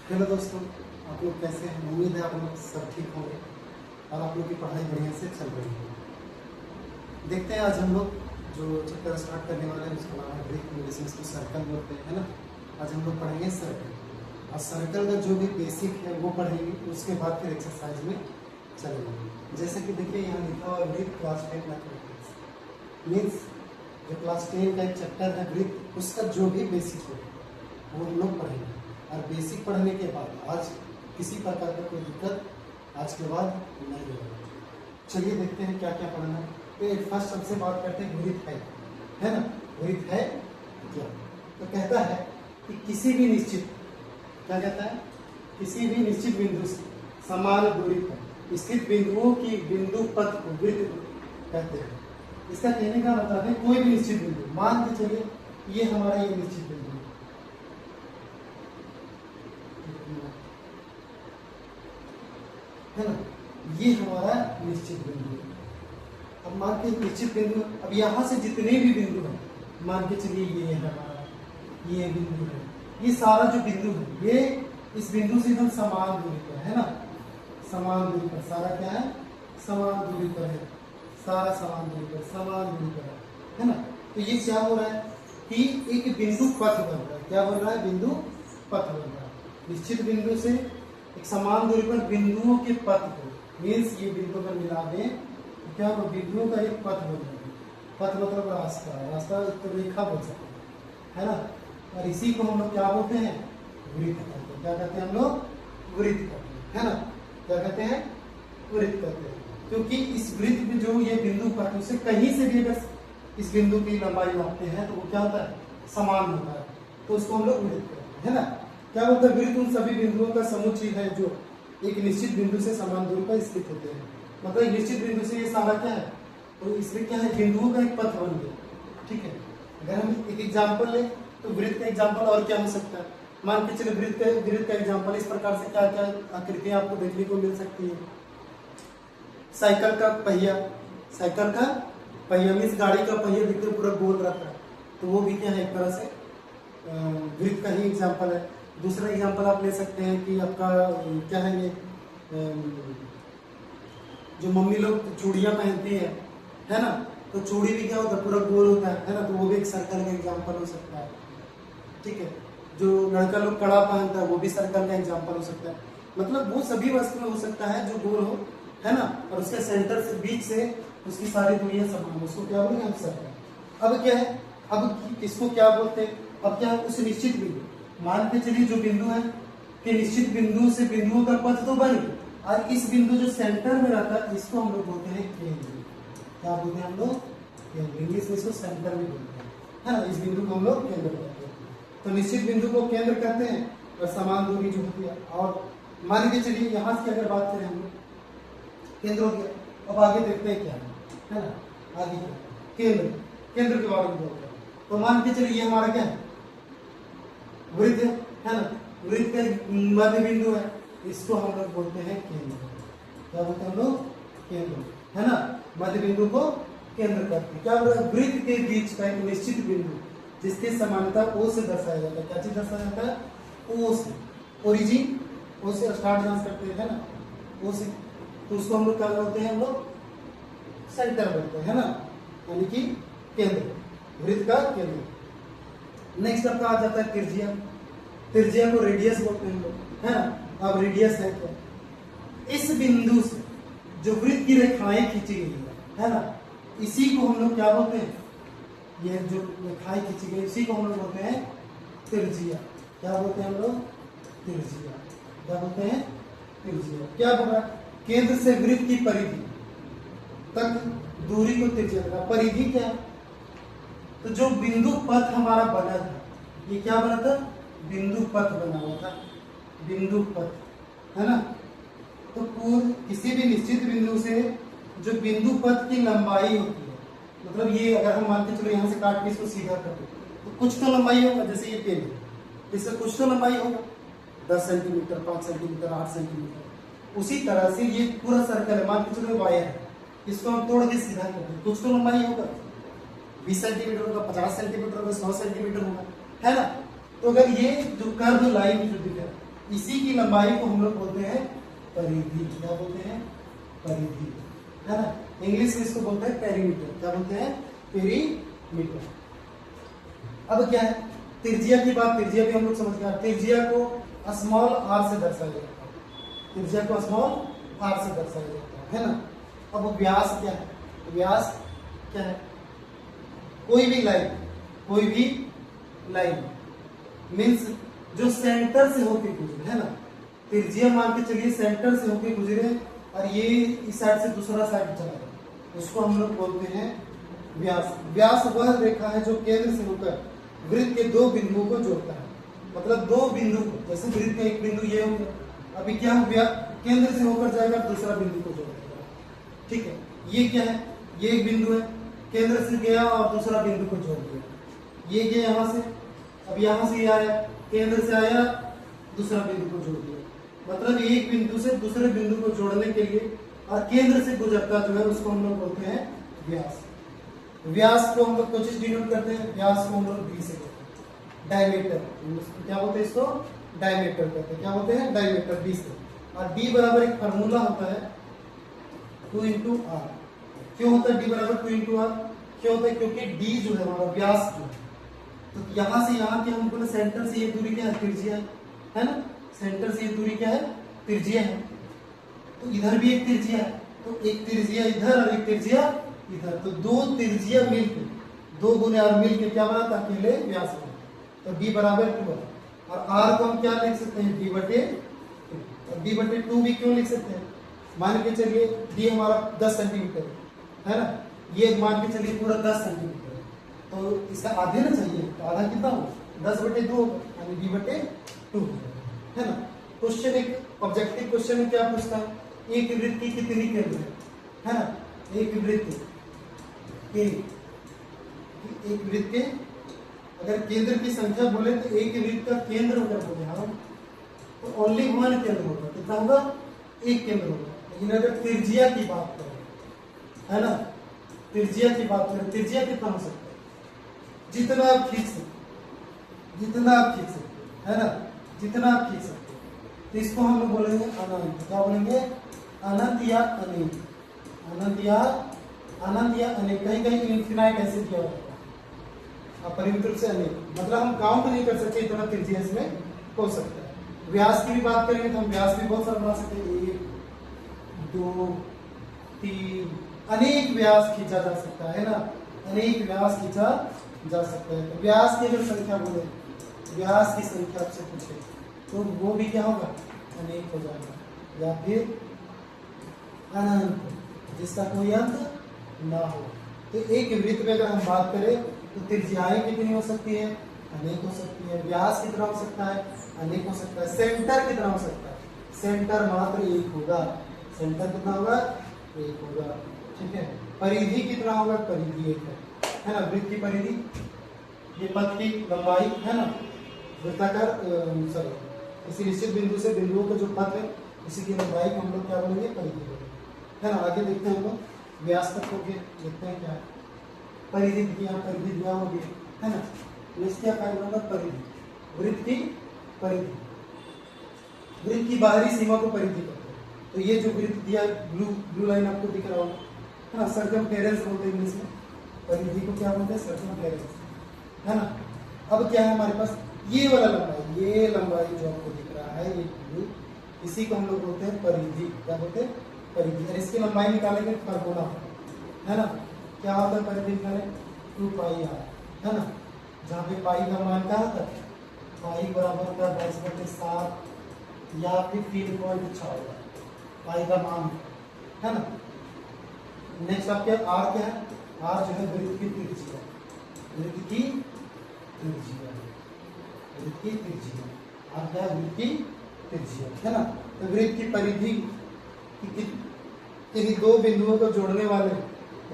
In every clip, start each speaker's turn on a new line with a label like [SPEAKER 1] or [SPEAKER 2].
[SPEAKER 1] Hello दोस्तों, आप लोग कैसे हैं? उम्मीद है आप लोग सब ठीक होंगे और आप लोग की पढ़ाई बढ़िया से चल रही है। देखते हैं आज हम लोग जो चैप्टर स्टार्ट करने वाले हैं उसका नाम है ग्रीक इंग्लिश में इसको सर्कल बोलते हैं, है ना। आज हम लोग पढ़ेंगे सर्कल और सर्कल का जो भी बेसिक है वो पढ़ेंगे, उसके बाद फिर एक्सरसाइज में चलेंगे। जैसे कि देखिए यहाँ लिखा हुआ ग्रीक क्लास 10 मैथमेटिक्स मीन्स जो क्लास 10 का एक चैप्टर है ग्रीक, उसका जो भी बेसिक है वो हम लोग पढ़ेंगे। और बेसिक पढ़ने के बाद आज किसी प्रकार का कोई दिक्कत आज के बाद नहीं होगा। चलिए देखते हैं क्या क्या पढ़ना है। तो फर्स्ट सबसे बात करते हैं वृत्त है ना। वृत्त है क्या? तो कहता है कि किसी भी निश्चित, क्या कहता है, किसी भी निश्चित बिंदु से समान दूरी पर स्थित बिंदुओं की बिंदु पथ को वृत्त कहते हैं। इसका कहने का मतलब है कोई भी निश्चित बिंदु, मान के चलिए ये हमारा एक निश्चित बिंदु है ना, ये हमारा निश्चित बिंदु है। अब मान के निश्चित बिंदु, अब यहाँ से जितने भी बिंदु हैं मान के चलिए ये है हमारा, ये बिंदु है, ये सारा जो बिंदु है ये इस बिंदु से एकदम समान दूरी पर है ना। समान दूरी पर सारा क्या है, समान दूरी पर है, सारा समान दूरी पर, समान दूरी पर है ना। तो ये क्या हो रहा है कि एक बिंदु पथ बन रहा है। क्या बन रहा है? बिंदु पथ बन रहा है। निश्चित बिंदु से एक समान दूरी पर बिंदुओं के पथ को, मीन्स ये बिंदु पर मिला दें तो क्या होगा, बिंदुओं का एक पथ बन रहा है। पथ मतलब रास्ता, रास्ता तो रेखा बोल सकते हैं, है ना। और इसी को हम लोग क्या बोलते हैं, वृत्त कहते हैं। क्या कहते हैं हम लोग? वृत्त कहते हैं, है ना। क्या कहते हैं? वृत्त कहते हैं। क्योंकि इस वृत्त में जो ये बिंदु पथ, उससे कहीं से भी अगर इस बिंदु की लंबाई मापते हैं तो वो क्या होता है, समान होता है, तो उसको हम लोग वृत्त कहते हैं, है ना। क्या होता है? वृत्त उन सभी बिंदुओं का समुच्चय है जो एक निश्चित बिंदु से समान दूरी पर स्थित होते हैं। मतलब एक निश्चित बिंदु से ये सारा क्या है, तो इसमें क्या है, बिंदुओं का एक पथ बन गया। ठीक है, अगर हम एक एग्जाम्पल लें तो वृत्त का एग्जाम्पल और क्या हो सकता है, मान के चले वृत्त का एग्जाम्पल इस प्रकार से क्या क्या आकृतियां आपको देखने को मिल सकती है। साइकिल का पहिया, साइकिल का पहिया मीन्स गाड़ी का पहिया देखते पूरा गोल रहता है, तो वो भी क्या है, एक तरह से वृत्त का ही एग्जाम्पल है। दूसरा एग्जाम्पल आप ले सकते हैं कि आपका क्या है, ये जो मम्मी लोग चूड़ियां पहनती है ना, तो चूड़ी भी क्या होता है, पूरा गोल होता है ना, तो वो भी एक सर्कल का एग्जाम्पल हो सकता है। ठीक है, जो लड़का लोग कड़ा पहनता है वो भी सर्कल का एग्जाम्पल हो सकता है। मतलब वो सभी वस्तुएं हो सकता है जो गोल हो, है ना, और उसके सेंटर से, बीच से उसकी सारी दूरियां समान, उसको क्या बोलेंगे हम, सर्कल। अब क्या है, अब इसको क्या बोलते हैं, अब क्या है, उस निश्चित बिंदु, मान के चलिए जो बिंदु है कि निश्चित बिंदु से बिंदुओं का पथ तो बन गया, और इस बिंदु जो सेंटर में रहता है इसको हम लोग बोलते हैं केंद्र। क्या बोलते हैं हम लोग? केंद्र। इंग्लिश में इसको सेंटर भी बोलते हैं, है ना। इस बिंदु को हम लोग केंद्र कहते हैं। तो निश्चित बिंदु को केंद्र कहते हैं और समान दूरी जो होती है। और मान के चलिए यहाँ से अगर बात करें हम लोग, केंद्र हो गया। अब आगे देखते हैं क्या है ना, आगे केंद्र, केंद्र के बारे में बोलते हैं। तो मान के चलिए ये हमारा क्या है, वृत्त है ना, वृत्त का मध्य बिंदु है, इसको हम लोग बोलते हैं केंद्र। क्या बोलते हैं हम लोग? केंद्र, है ना। मध्य बिंदु को केंद्र करते हैं। क्या बोल रहा है, वृत्त के बीच का एक निश्चित बिंदु जिसकी समानता O से दर्शाया जाता है। क्या चीज दर्शाया जाता है? O से, ओरिजिन O से स्टार्ट डांस करते हैं, है ना, O से, तो उसको हम लोग क्या बोलते हैं, हम लोग सेंटर बोलते हैं, है ना, यानी कि केंद्र, वृत्त का केंद्र। नेक्स्ट आपका आ जाता है त्रिज्या। त्रिज्या को रेडियस बोलते हैं हम लोग, है ना। अब रेडियस है क्या, इस बिंदु से जो वृत्त की रेखाएं खींची गई है ना, इसी को हम लोग क्या बोलते हैं, ये जो रेखाएं खींची गई इसी को हम लोग बोलते हैं त्रिज्या। क्या बोलते हैं हम लोग? त्रिज्या। क्या बोलते हैं? त्रिज्या। क्या बोल रहा है, केंद्र से वृत्त की परिधि तक दूरी को त्रिज्या का। परिधि क्या, तो जो बिंदु पथ हमारा बना था, ये क्या बना था, बिंदु पथ बना हुआ था, बिंदु पथ, है ना। तो किसी भी निश्चित बिंदु से जो बिंदु पथ की लंबाई होती है, मतलब ये अगर हम मानते चलो यहाँ से काट के इसको सीधा कर दो तो कुछ तो लंबाई होगा, जैसे ये पेन है, इससे कुछ तो लंबाई होगा, 10 सेंटीमीटर, 5 सेंटीमीटर, 8 सेंटीमीटर। उसी तरह से ये पूरा सर्कल है, मान के चलो वायर है, इसको हम तोड़ के सीधा कर दें, कुछ तो लंबाई होगा, 20 सेंटीमीटर होगा, 50 सेंटीमीटर होगा, 100 सेंटीमीटर होगा, है ना। तो अगर ये जो कर्व लाइन जो दिख रहा है इसी की लंबाई को हम लोग बोलते हैं परिधि। क्या बोलते हैं? परिधि, है ना। इंग्लिश में इसको बोलते हैं पेरीमीटर। क्या बोलते हैं? पेरीमीटर। अब क्या है, त्रिज्या की बात, त्रिज्या भी हम लोग समझ गए। त्रिज्या को स्मॉल आर से दर्शाया जाता है, त्रिज्या को स्मॉल आर से दर्शाया जाता है ना। अब व्यास क्या है? व्यास क्या है? कोई भी लाइन मीन्स जो सेंटर से होके गुजरे, है ना। त्रिज्या मान के चलिए सेंटर से होके गुजरे और ये इस साइड से दूसरा साइड चला गया, उसको हम लोग बोलते हैं व्यास। व्यास वह रेखा है जो केंद्र से होकर वृत्त के दो बिंदुओं को जोड़ता है। मतलब दो बिंदु, जैसे वृत्त का एक बिंदु ये हो गया, अभी क्या हो गया, केंद्र से होकर जाएगा दूसरा बिंदु को जोड़ेगा। ठीक है, ये क्या है? ये एक बिंदु है, केंद्र से गया और दूसरा बिंदु को जोड़ दिया। ये गया यहाँ से, अब यहाँ से ये आया, केंद्र से आया, दूसरा बिंदु को जोड़ दिया। मतलब एक बिंदु से दूसरे बिंदु को जोड़ने के लिए और केंद्र से गुजरता जो है उसको हम लोग बोलते हैं व्यास। व्यास को हम लोग कुछ चीज डिनोट करते हैं, व्यास को हम लोग डी से कहते हैं, डायमीटर। क्या बोलते हैं इसको? डायमीटर कहते हैं। क्या बोलते हैं? डायमीटर, डी से। और डी बराबर एक फार्मूला होता है 2 × r। क्यों होता है डी बराबर 2 × r? क्यों होता है? क्योंकि डी जो है हमारा व्यास जो है, तो यहाँ से यहाँ की हमको ना सेंटर से ये दूरी क्या है? त्रिज्या है ना। सेंटर से ये दूरी क्या है? त्रिज्या है। तो इधर भी एक त्रिज्या है, तो एक त्रिज्या इधर और एक त्रिज्या इधर, तो दो त्रिज्या मिलके, 2 × r मिलके क्या बनाता? अकेले व्यास बना। तो d बराबर 2 है। और r को हम क्या लिख सकते हैं? d/2। और d/2 भी क्यों लिख सकते हैं? मान के चलिए d हमारा 10 सेंटीमीटर है ना, ये मान के चलिए पूरा 10 सेंटीमीटर है, तो इसका आधे ना चाहिए, तो आधा कितना हो? 10/2 होगा, यानी d/2 है ना। क्वेश्चन एक ऑब्जेक्टिव क्वेश्चन में क्या पूछता है? एक वृत्त की कितनी केंद्र है ना। एक वृत्त के, एक वृत्त के अगर केंद्र की संख्या बोले तो एक वृत्त का केंद्र अगर बोले हम तो ओनली 1 केंद्र होगा। कितना होगा? एक केंद्र होगा। लेकिन अगर त्रिज्या की बात करें, है ना, त्रिज्या की बात करें, त्रिज्या कितना हो सकता है? जितना आप खींच सकते, जितना आप खींच सकते, है ना, जितना आप खींच सकते। तो इसको हम लोग बोलेंगे अनंत। क्या बोलेंगे? अनंत या अनेक। अनंत या अनेक। कहीं कहीं इन्फिनाइट ऐसे किया होता है, अपरिमित रूप से अनेक, मतलब हम काउंट नहीं कर सकते इतना त्रिज्या इसमें हो सकता है। व्यास की भी बात करेंगे तो हम व्यास भी बहुत सारा बना सकते हैं, 1 2 3, अनेक व्यास खींचा जा सकता है ना, अनेक व्यास खींचा जा सकता है। तो व्यास की अगर संख्या बोले, व्यास की संख्या आपसे पूछे तो वो भी क्या होगा? अनेक हो जाएगा, या फिर अनंत, जिसका कोई अंत ना हो। तो एक वृत्त में अगर हम बात करें तो त्रिज्याएं कितनी हो सकती है? अनेक हो सकती है। व्यास कितना हो सकता है? अनेक हो सकता है। सेंटर कितना हो सकता है? सेंटर मात्र एक होगा। सेंटर कितना होगा? एक होगा। ठीक है। परिधि कितना होगा? परिधि एक है ना। वृत्त की परिधि, ये पथ की लंबाई है ना, वृत्ताकार सॉरी किसी निश्चित बिंदु से बिंदुओं का जो पथ है इसी की लंबाई को हम लोग क्या बोलेंगे? परिधि बोलेंगे, है ना। आगे देखते हैं हम लोग व्यास तक हो गए, देखते हैं क्या है। परिधि की यहाँ परिधि दिया हो गया, है ना। नेक्स्ट क्या कार्य होगा? परिधि, वृत्त की परिधि, वृत्त की बाहरी सीमा को परिधि कहते हैं। तो ये जो वृत्त दिया ब्लू लाइन आपको दिख रहा होगा, है ना, सर्कमफेरेंस बोलते हैं इंग्लिश में। परिधि को क्या बोलते हैं? सर्कमफेरेंस, है ना। अब क्या है हमारे पास? ये वाला लंबाई, ये लंबाई जो आपको दिख रहा है, ये इसी को हम लोग बोलते हैं परिधि। क्या बोलते हैं? परिधि। और इसकी लंबाई निकालेंगे फार्मूला, है ना। क्या होता है परिधि निकाले? 2πr, है ना, जहाँ पे पाई का मान क्या होता है? पाई बराबर होता है 22/7 या फिर 3.6 होगा पाई का मान, है ना। नेक्स्ट आपके आर क्या है? आर जो है वृत्त की त्रिज्या, वृत्त की त्रिज्या, वृत्त की त्रिज्या। आर क्या है? वृत्त की त्रिज्या, है ना। तो वृत्त की परिधि की दो बिंदुओं को जोड़ने वाले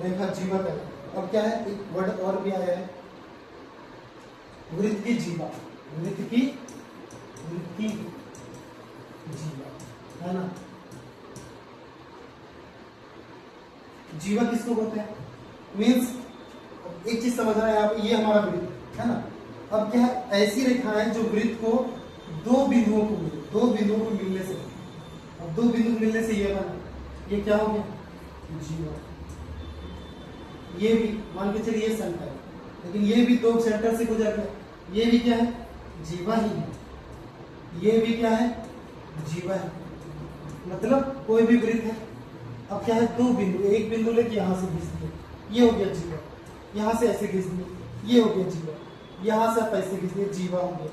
[SPEAKER 1] रेखा जीवा है। अब क्या है? एक वर्ड और भी आया है, वृत्त की जीवा, वृत्त की जीवा, है ना। जीवा किसको बोलते हैं? मीन्स एक चीज समझना है यहाँ पे, ये हमारा वृत्त है ना। अब क्या है? ऐसी रेखा है जो वृत्त को दो बिंदुओं को मिले, दो बिंदुओं को मिलने से, अब दो बिंदु मिलने से ये बना, ये क्या हो गया, जीवा। ये भी मान के चलिए ये सेंटर है, लेकिन ये भी दो सेंटर से गुजर गया, ये भी क्या है, जीवा ही है, ये भी क्या है, जीवा है। मतलब कोई भी वृत्त है, अब क्या है, दो बिंदु, एक बिंदु लेके यहाँ से खींच दिए, ये हो गया जीवा, यहाँ से ऐसे खींच दिए, ये हो गया जीवा, यहाँ से आप ऐसे खींच दिए, जीवा हो गया,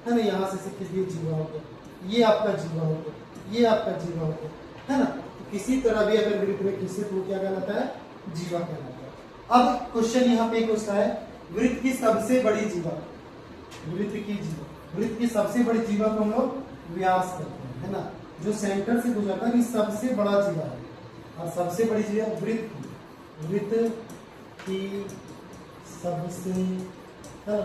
[SPEAKER 1] है ना, यहाँ से खींच दिए, जीवा हो गया, ये आपका जीवा हो गया, ये आपका जीवा हो गया, है ना। तो किसी तरह भी अगर वृत्त में खींचे तो क्या कहलाता है, जीवा कहलाता है। अब क्वेश्चन यहाँ पे पूछता है, वृत्त की सबसे बड़ी जीवा, वृत्त की जीवा, वृत्त की सबसे बड़ी जीवा को हम लोग व्यास कहते हैं, है ना, जो सेंटर से गुजरता है, ये सबसे बड़ा जीवा है। और सबसे बड़ी जीवा वृत्त की सबसे, है ना,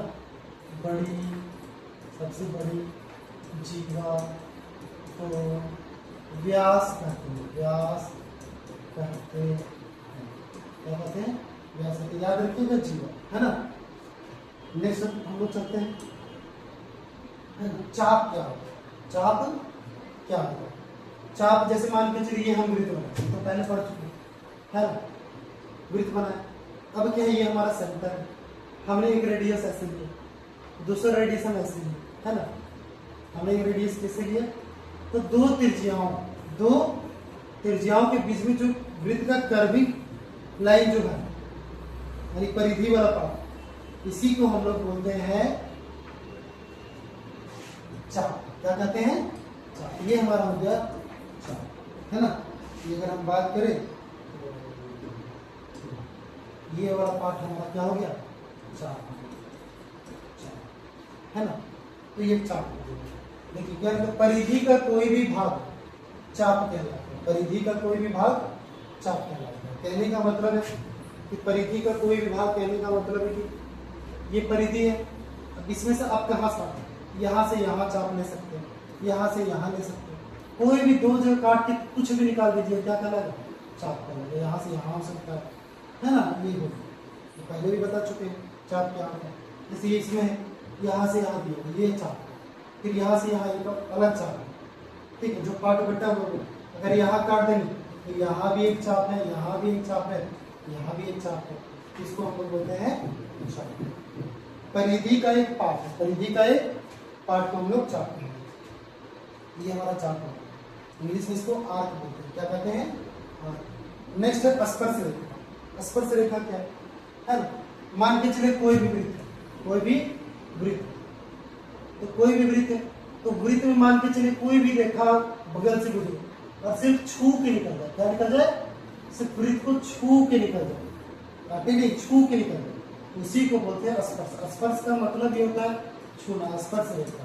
[SPEAKER 1] सबसे बड़ी जीवा को व्यास कहते हैं, व्यास कहते हैं, क्या कहते हैं, व्यास कहते हैं। याद रखिएगा जीवा, है ना। नेक्स्ट हम लोग चलते हैं, है ना, चाप क्या होता है, चाप क्या होता है। चाप जैसे मान के चलिए हम वृत्त बनाए, तो पहले पढ़ चुके हैं, है ना, वृत्त बनाए। अब क्या है, ये हमारा सेंटर है, हमने एक रेडियस ऐसे लिया, दूसरा रेडियस हम ऐसे लिया, है ना, हमने एक रेडियस कैसे लिया, तो दो त्रिज्याओं के बीच में जो वृत्त का कर्विंग लाइन जो है, यानी परिधि वाला पार्ट, इसी को हम लोग बोलते हैं चाप। क्या कहते हैं, चाप। ये हमारा हो गया चाप, है ना। ये अगर हम बात करें तो ये वाला पार्ट हमारा क्या हो गया, चाप, है ना। तो ये चाप, देखिए क्या, परिधि का कोई भी भाग चाप कहलाता है, परिधि का कोई भी भाग चाप कहलाता है। कहने का मतलब है कि परिधि का कोई भी भाग, कहने का मतलब है कि ये परिधि है, अब इसमें से आप कहाँ से, यहाँ से यहाँ चाप ले सकते हैं, यहाँ से यहाँ ले सकते हैं, कोई भी दो जगह काट के कुछ भी निकाल दीजिए, क्या कहलाएगा, चाप कहलाएगा। यहाँ से यहाँ हो सकता है ना, ये हो, तो पहले भी बता चुके हैं चाप क्या होता है। जैसे इसमें है, यहाँ से यहाँ दिया, ये चाप, फिर यहाँ से यहाँ एक अलग चाप है, ठीक है, जो पार्ट बटा हुआ है। अगर यहाँ काट देंगे तो यहाँ भी एक चाप है, यहाँ भी एक चाप है, यहाँ भी एक चाप है, इसको हम लोग बोलते हैं चाप। परिधि का एक पार्ट है, परिधि का एक पार्ट को हम लोग चाप कहते हैं। ये हमारा चाप है, इंग्लिश में इसको आर्क बोलते हैं। क्या कहते हैं, आर्क। नेक्स्ट है स्पर्श रेखा। स्पर्श रेखा क्या है ना, मान के चले कोई भी वृत्त, कोई भी वृत्त, तो कोई भी वृत्त है, तो वृत्त में मान के चले कोई भी रेखा बगल से गुजरे और सिर्फ छू के निकल जाए, क्या निकल जाए, सिर्फ वृत्त को छू के निकल जाए, काटे नहीं, छू के निकल जाए, उसी को बोलते हैं स्पर्श। स्पर्श का मतलब ये होता है छूना, स्पर्श रेखा,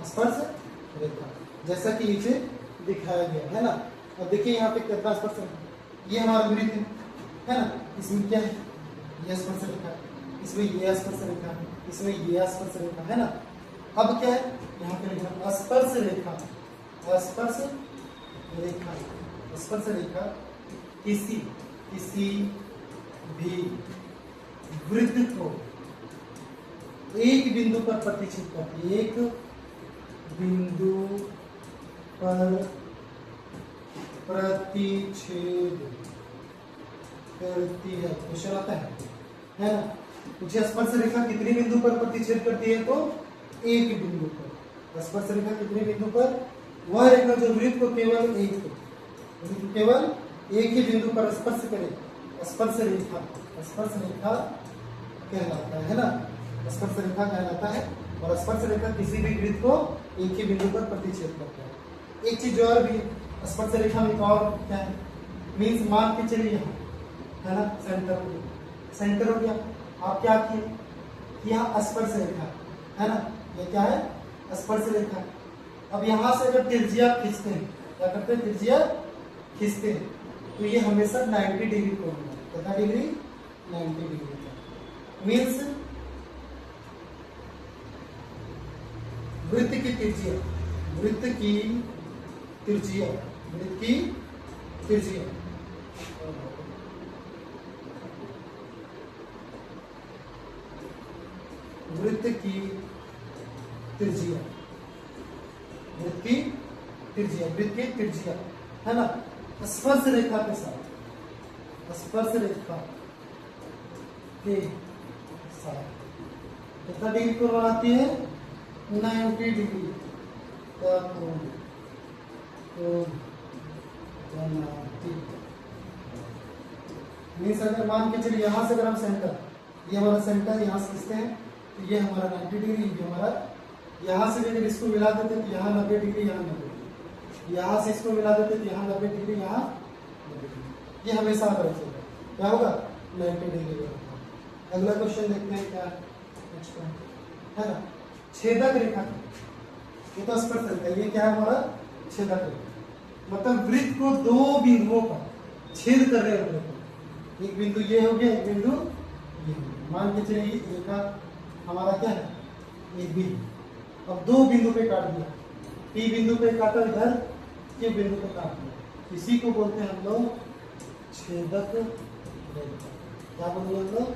[SPEAKER 1] स्पर्श रेखा, जैसा कि नीचे दिखाया गया है ना। अब देखिए यहाँ पे कितना स्पर्श रेखा, ये हमारा वृत्त है ना, इसमें क्या है, ये स्पर्श रेखा, इसमें ये स्पर्श रेखा, इसमें ये स्पर्श रेखा, है ना। अब क्या है, यहाँ पे लिखा स्पर्श रेखा, स्पर्श रेखा, स्पर्श रेखा किसी भी वृत्त को एक बिंदु पर प्रतिच्छेद करती है, एक बिंदु पर प्रतिच्छेद करती है। क्वेश्चन आता है ना, पूछे स्पर्श रेखा कितने बिंदु पर प्रतिच्छेद करती है, तो एक बिंदु पर। स्पर्श रेखा कितने बिंदु पर, वह रेखा जो वृत्त को केवल एक ही बिंदु पर स्पर्श करे, स्पर्श रेखा, स्पर्श रेखा कहलाता है ना, स्पर्श रेखा कहलाता है। और स्पर्श रेखा किसी भी वृत्त को एक ही बिंदु पर प्रतिच्छेद करता है। एक चीज और भी, स्पर्श रेखा में और क्या है, मीन्स मान के चलिए यहाँ, है ना, सेंटर हो गया, आप क्या किए, यहाँ स्पर्श रेखा है ना, ये क्या है, स्पर्श रेखा। अब यहाँ से अगर त्रिज्या खींचते हैं, क्या करते हैं, त्रिज्या खींचते हैं, तो ये हमेशा 90 डिग्री को होगा, कितना डिग्री, 90 डिग्री का। मीन्स वृत्त की त्रिज्या, वृत्त की त्रिज्या, वृत्त की त्रिज्या वृत्त की त्रिज्या, वृत्त की त्रिज्या, वृत्त की त्रिज्या, है ना, स्पर्श रेखा के साथ, स्पर्श रेखा के साथ कितना डिग्री कोण बनाती है? 90 डिग्री का कोण बनाती। मीन्स अगर मान के चलिए यहाँ से अगर हम सेंटर, ये हमारा सेंटर यहाँ से खींचते हैं तो ये हमारा 90 डिग्री, ये हमारा, यहाँ से अगर इसको मिला देते तो यहाँ 90 डिग्री, यहाँ 90 डिग्री, यहाँ से इसको मिला देते तो यहाँ 90 डिग्री, यहाँ 90 डिग्री, ये हमेशा आता रहेगा। क्या होगा? 90 डिग्री। अगला क्वेश्चन देखते हैं क्या है ना, छेदक रेखा, ये तो स्पर्श रेखा, ये क्या है हमारा? छेदक रेखा, मतलब वृत्त को दो बिंदुओं पर छेद कर रहे हैं। एक बिंदु ये हो गया, एक बिंदु ये, मान के चलिए रेखा हमारा क्या है? एक बिंदु, अब दो बिंदु पे काट दिया, पी बिंदु पे काटा, इधर के बिंदु पे काट दिया, इसी को बोलते हैं हम लोग छेदक रेखा। क्या बोलते हैं हम लोग?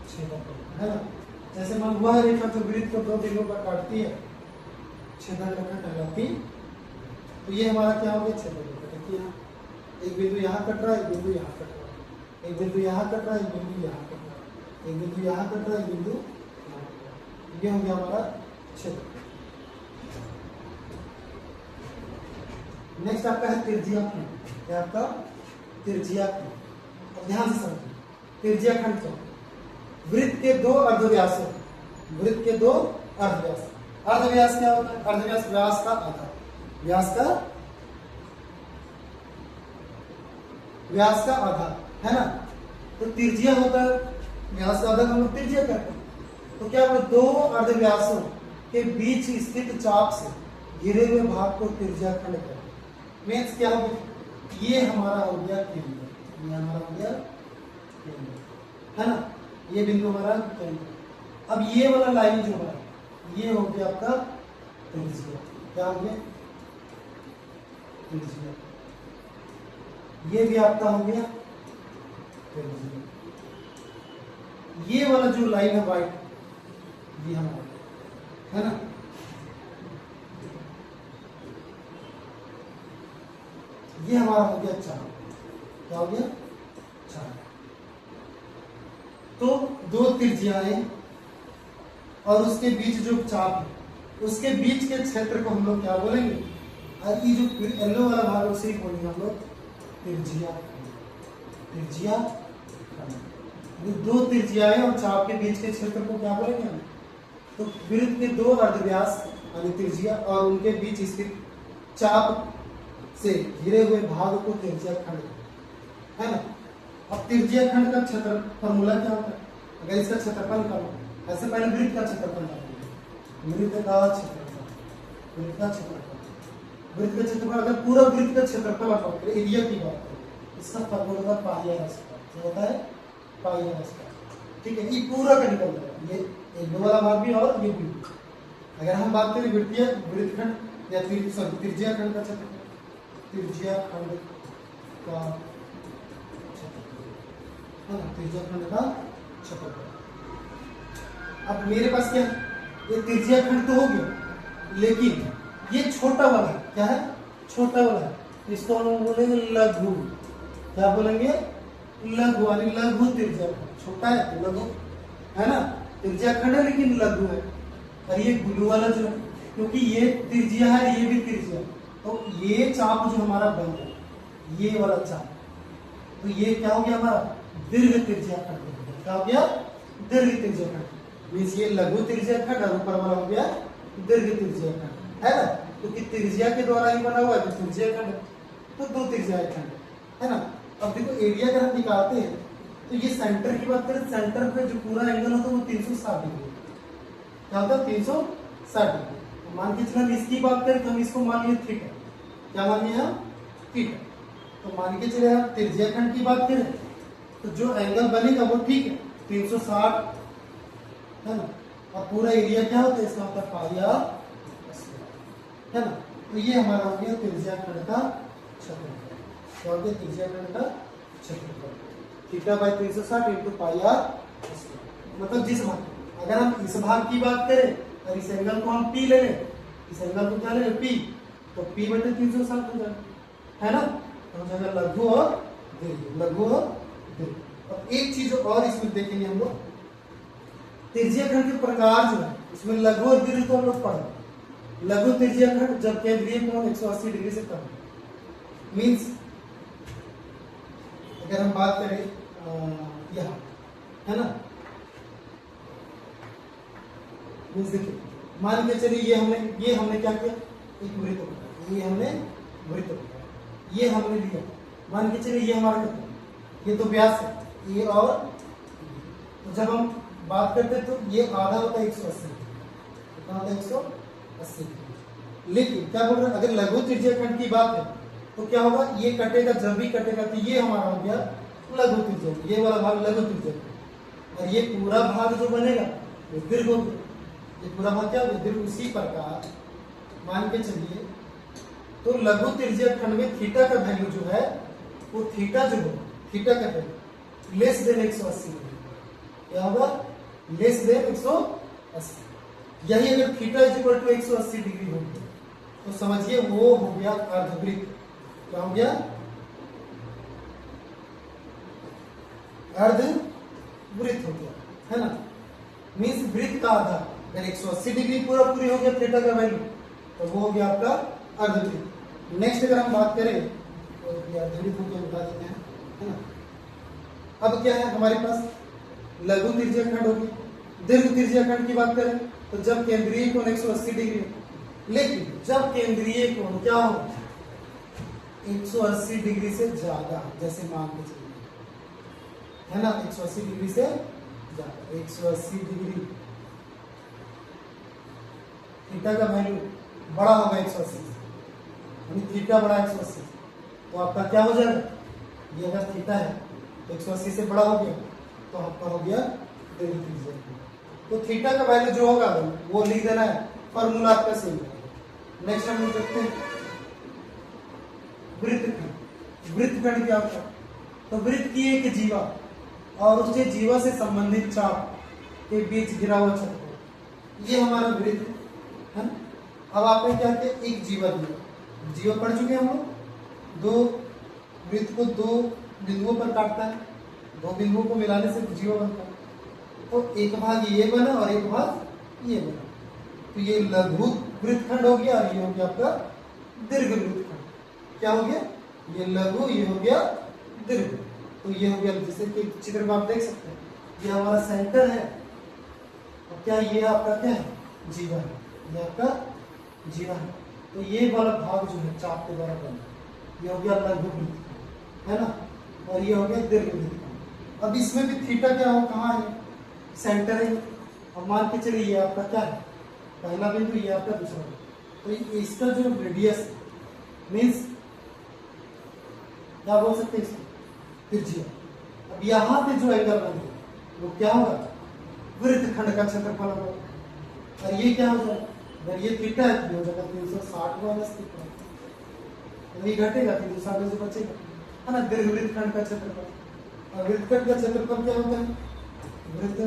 [SPEAKER 1] छेदक रेखा, है ना। जैसे मान वह रेखा जो वृत्त को दो बिंदु पर काटती है, छेदक रेखा कहलाती। तो ये हमारा क्या हो गया? छेदक रेखा। देखिए यहाँ एक बिंदु यहाँ कट रहा है, एक बिंदु यहाँ कट रहा है, एक बिंदु यहाँ कट रहा है, एक बिंदु यहाँ कट रहा है, एक बिंदु यहाँ कट रहा है, एक बिंदु यहाँ कट रहा है। ये हो गया हमारा छेदक। नेक्स्ट आपका है त्रिज्याखंड। क्या आपका? त्रिज्याखंड। ध्यान से समझिए, त्रिज्याखंड क्या? वृत्त के दो अर्धव्यास, वृत्त के दो अर्धव्यास। अर्धव्यास क्या होता है? अर्धव्यास व्यास का आधा, व्यास का आधा, है ना। तो त्रिज्या होता है व्यास का आधा, हम लोग त्रिज्या कहते हैं। तो क्या बोले? दो अर्धव्यासों के बीच स्थित चाप से घिरे हुए भाग को त्रिज्याखंड कहते हैं। मीन्स क्या हो गया? ये हमारा हो गया केंद्र, ये हमारा हो गया केंद्र, है ना। ये बिंदु हमारा केंद्र। अब ये वाला लाइन जो है ये हो गया आपका त्रिज्या। क्या हो गया? त्रिज्या। ये भी आपका हो गया त्रिज्या। ये वाला जो लाइन है वाइट, ये हमारा, है ना। ये हमारा हो गया चाप। क्या हो गया? चाप। तो दो त्रिज्याएं और उसके बीच जो चाप है, उसके बीच के क्षेत्र को हम लोग क्या बोलेंगे? और ये जो येलो वाला भाग उसे ही बोलेंगे हम लोग त्रिज्या। त्रिज्या, दो त्रिज्याएं और चाप के बीच के क्षेत्र को क्या बोलेंगे हम? तो वृत्त के दो अर्धव्यास यानी त्रिज्या और उनके बीच स्थित चाप से घिरे हुए भाग को त्रिज्याखंड, है ना। अब त्रिज्याखंड का क्षेत्र फॉर्मूला क्या होता है? अगर इसका क्षेत्रफल का, ऐसे पहले वृत्त का क्षेत्रफल निकालेंगे। वृत्त का क्षेत्रफल, वृत्त का क्षेत्रफल, वृत्त का क्षेत्रफल, अगर पूरा वृत्त का क्षेत्रफल आप बात करें, एरिया की बात करें, इसका फॉर्मूला होता है पाई आर स्क्वायर। क्या होता है? पाई आर स्क्वायर। ठीक है, ये पूरा का निकल जाएगा, ये एक वाला भाग भी और ये भी। अगर हम बात करें वृत्तीय वृत्तखंड या त्रिज्याखंड का क्षेत्रफल, त्रिज्याखंड का क्षेत्रफल, है ना, त्रिज्याखंड का क्षेत्रफल। अब मेरे पास क्या है? ये त्रिज्याखंड तो हो गया, लेकिन ये छोटा वाला क्या है? छोटा वाला है, इसको हम बोलेंगे लघु। क्या बोलेंगे? लघु, यानी लघु त्रिज्याखंड। छोटा है तो लघु, है ना। त्रिज्याखंड है लेकिन लघु है। और ये गुलू वाला जो है, क्योंकि ये त्रिज्या है, ये भी त्रिज्या, तो ये चाप जो हमारा बन गया, ये वाला चाप, तो ये क्या हो गया हमारा? दीर्घ त्रिज्याखंड। क्या हो गया? दीर्घ त्रिज्याखंड। मीन्स ये लघु त्रिज्याखंड और ऊपर वाला हो गया दीर्घ त्रिज्याखंड, है ना। क्योंकि त्रिज्या के द्वारा ही बना हुआ है, तो त्रिज्याखंड, तो दो त्रिज्याखंड, है ना। अब देखो एरिया अगर हम निकालते हैं तो ये सेंटर की बात करें, सेंटर पे जो पूरा एंगल होता है वो 360 डिग्री। क्या होता है? 360 डिग्री। मान के चलो हम इसकी बात करें तो हम इसको मान लिए थीटा। क्या मान लिया? थीटा। तो मान के चले आप त्रिज्याखंड की बात करें तो जो एंगल बनेगा वो ठीक है 360, है ना। और पूरा एरिया क्या होता है? इसका होता है पाई आर, है ना। तो ये हमारा हो गया त्रिज्याखंड का क्षेत्रफल। क्या हो गया? त्रिज्याखंड का क्षेत्रफल theta by 360 into pi r. मतलब जिस भाग, अगर हम इस भाग की बात करें और इस एंगल को हम पी ले लें, इस एंगल को क्या ले लें? पी, तो P बटे 360 हो जाएगा, है ना। तो हो जाएगा लघु और दीर्घ, लघु और दीर्घ। अब एक चीज और इसमें देखेंगे हम लोग, त्रिज्यीय खंड के प्रकार जो है इसमें लघु और दीर्घ तो हम लोग पढ़े। लघु त्रिज्यीय खंड जब केंद्रीय कोण 180 डिग्री से कम, मीन्स अगर हम बात करें यहाँ, है ना, मीन्स देखिए मान के चलिए ये हमने क्या किया, एक वृत्त बनाया, ये हमने वृत्त बनाया, ये हमने लिया, मान के चलिए ये हमारा कितना, ये तो व्यास है, ये और तो जब हम बात करते हैं तो ये आधा होता है 180, कितना होता है 180। लेकिन क्या बोल रहे हैं, अगर लघु त्रिज्यीय खंड की बात है तो क्या होगा, ये कटेगा, जब भी कटेगा तो ये हमारा हो गया लघु त्रिज्यीय, ये वाला भाग लघु त्रिज्यीय, और ये पूरा भाग जो बनेगा वो दीर्घ हो गया, ये पूरा भाग क्या होगा, दीर्घ। उसी प्रकार मान के चलिए तो लघु त्रिज्यीय खंड में थीटा का वैल्यू जो है वो थीटा जो है, थीटा का वैल्यू लेस देन 180 डिग्री, क्या होगा, लेस देन 180। यही अगर theta is equal to 180 degree हो गया तो समझिए वो हो गया अर्धवृत्त। क्या हो गया, अर्धवृत्त हो गया, है ना। मीन्स वृत्त का आधा, अगर 180 डिग्री पूरी हो गया थीटा का वैल्यू तो वो हो गया आपका अर्धवृत्त। नेक्स्ट अगर हम बात करें तो अर्धवृत्त को बता देते हैं, है ना। अब क्या है हमारे पास, लघु त्रिज्यीय खंड होगी, दीर्घ त्रिज्यीय खंड की बात करें तो जब केंद्रीय कोण 180 डिग्री, लेकिन जब केंद्रीय कोण क्या हो 180 डिग्री से ज्यादा, जैसे मान के चलिए, है ना, 180 डिग्री से ज्यादा, 180 डिग्री थीटा का वैल्यू बड़ा होगा 180 से, यानी थीटा बड़ा 180, तो आपका क्या हो जाएगा, ये अगर थीटा है तो 180 से बड़ा हो गया तो आपका हो गया दीर्घ त्रिज्यीय खंड। तो थीटा का वैल्यू जो होगा वो लिख देना है, फॉर्मूला आपका सही है। नेक्स्ट हम देखते हैं वृत्त खंड। वृत्त खंड क्या होता है, तो वृत्त की एक जीवा और उसके जीवा से संबंधित चाप के बीच गिरा हुआ क्षेत्रफल, ये हमारा वृत्त है ना। अब आपने क्या किया, एक जीवा दिया, जीवा पढ़ चुके हम लोग, दो वृत्त को दो बिंदुओं पर काटता है, दो बिंदुओं को मिलाने से जीवा बनता है, तो एक भाग ये बना और एक भाग ये बना, तो ये लघु वृत्तखंड हो गया और ये हो गया आपका दीर्घ वृत्तखंड। क्या हो गया, ये लघु, ये हो गया दीर्घ, तो ये हो गया, जैसे कि चित्र में आप देख सकते हैं ये हमारा सेंटर है, और क्या ये आपका क्या है, जीवा है, ये आपका जीवा है, तो ये वाला भाग जो है चाप के द्वारा बना, ये हो गया लघु वृत्तखंड, है ना, और ये हो गया दीर्घ वृत्तखंड। अब इसमें भी थीटा क्या हो, कहाँ है, सेंटर है, और मान के चलिए ये आपका क्या है, पहला बिंदु, ये आपका दूसरा, तो इसका जो रेडियस मीन्स क्या बोल सकते हैं इसको, त्रिज्या। अब यहाँ पे जो एंगल बनेगा वो क्या होगा, वृत्तखंड का क्षेत्रफल होगा, और ये क्या हो जाएगा, अगर ये थीटा है तो हो जाएगा 360 माइनस थीटा, तो ये घटेगा 360 से बचेगा, है ना, दीर्घ वृत्तखंड का क्षेत्रफल। और वृत्तखंड का क्षेत्रफल क्या होता है, वृत्त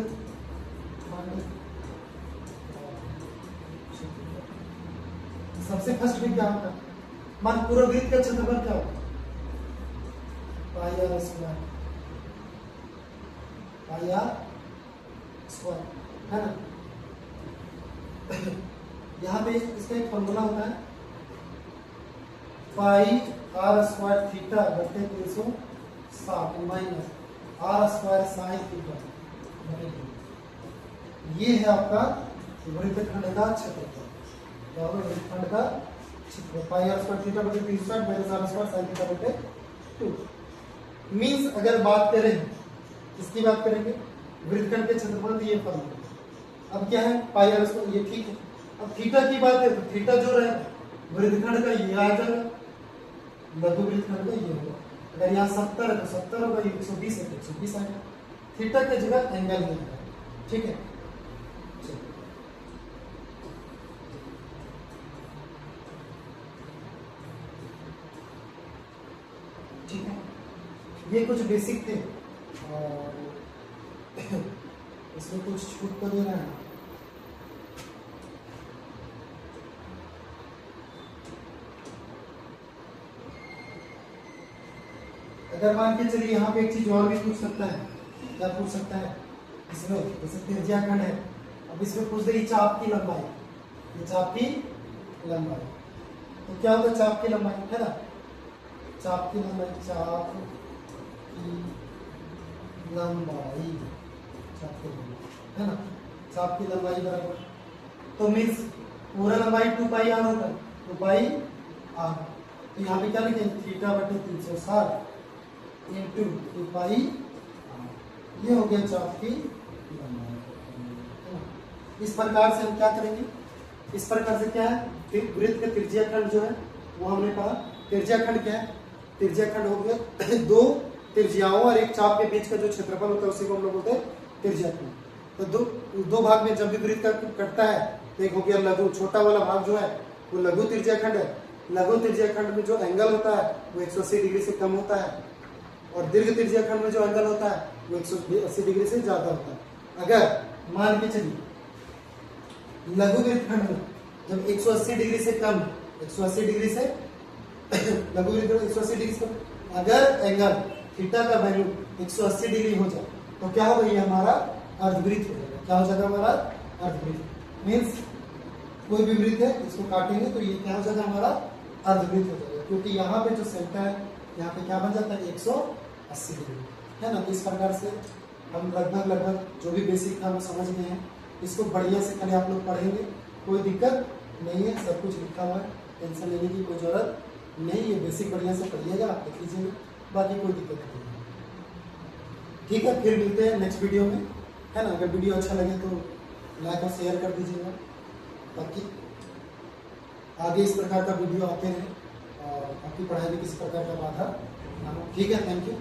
[SPEAKER 1] सबसे फर्स्ट में क्या होता है, मान पूरा वृत्त का क्षेत्रफल क्या होगा, pi R square, pi R square, है ना। यहाँ पे इसका एक फॉर्मूला होता है, पाई आर स्क्वायर थीटा बटे 360 minus r square sine theta, ये है आपका वृत्तखंड का क्षेत्रफल, वृत्तखंड का क्षेत्रफल, पाई आर स्क्वायर थीटा बटे 360 minus r square sine theta बटे 2। मीन्स अगर बात करें, किसकी बात करेंगे, वृत्तखंड के क्षेत्रफल, तो ये फॉर्मूला। अब क्या है, पाई आर स्क्वायर, ये ठीक है। अब थीटा की बात है तो थीटा जो रहेगा वृत्तखंड का ये आ जाएगा, लघु वृत्तखंड का ये होगा। अगर यहाँ 70 है तो 70 होगा, 120 है तो 120 आएगा, थीटा की जगह एंगल नहीं आएगा, ठीक है। ठीक है, ये कुछ बेसिक थे और इसमें कुछ छूट तो दे रहा है। अगर मान के चलिए यहाँ पे एक चीज और भी पूछ सकता है, क्या पूछ सकता है इसमें, जैसे त्रिज्या खंड है, अब इसमें पूछ देगी चाप की लंबाई, ये चाप की लंबाई, तो क्या होता है चाप की लंबाई, है ना, चाप की लंबाई, चाप की लंबाई, चाप की लंबाई, है ना, चाप की लंबाई बराबर, तो मीन्स पूरा लंबाई 2 पाई आर होता है, 2 पाई आर, तो यहाँ पे क्या लिखेंगे थीटा बटे 360 इंटू 2 पाई आर, ये हो गया चाप की लंबाई, है ना। इस प्रकार से हम क्या करेंगे, इस प्रकार से क्या है वृत्त का त्रिज्या खंड जो है वो हमने कहा, त्रिज्या खंड क्या है, त्रिज्या खंड हो गया दो त्रिज्याओं और एक चाप के बीच का जो क्षेत्रफल होता है उसी को हम लोग बोलते हैं त्रिज्या खंड। तो दो भाग में जब भी वृत्त कटता है तो एक हो गया लघु, छोटा वाला भाग जो है वो लघु त्रिज्या खंड है, लघु त्रिज्या खंड में जो एंगल होता है वो 180 डिग्री से कम होता है, और दीर्घ त्रिज्या खंड में जो एंगल होता है वो 180 डिग्री से ज्यादा होता है। अगर मान के चलिए लघु वृत्त खंड में जब 180 डिग्री से कम, 180 डिग्री से लघु वृत्त 180 डिग्री से कम, अगर एंगल थीटा का वैल्यू 180 डिग्री हो जाए तो क्या होगा, ये हमारा अर्धवृत्त हो जाएगा। क्या हो जाएगा हमारा अर्धवृत्त, मीन्स कोई भी वृत्त है इसको काटेंगे तो ये क्या हो जाएगा हमारा अर्धवृत्त हो जाएगा, क्योंकि यहाँ पे जो सेंटर है यहाँ पे क्या बन जाता है 180 डिग्री, है ना। तो इस प्रकार से हम लगभग जो भी बेसिक था वो समझ गए हैं, इसको बढ़िया से कल आप लोग पढ़ेंगे, कोई दिक्कत नहीं है, सब कुछ लिखा हुआ है, टेंशन लेने की कोई जरूरत नहीं है, बेसिक बढ़िया से पढ़िएगा, आप देख लीजिएगा, बाकी कोई दिक्कत नहीं है। ठीक है, फिर मिलते हैं नेक्स्ट वीडियो में, है ना। अगर वीडियो अच्छा लगे तो लाइक और शेयर कर दीजिएगा, ताकि आगे इस प्रकार का वीडियो आते रहे और आपकी पढ़ाई में किसी प्रकार का बाधा ना हो। ठीक है, थैंक यू।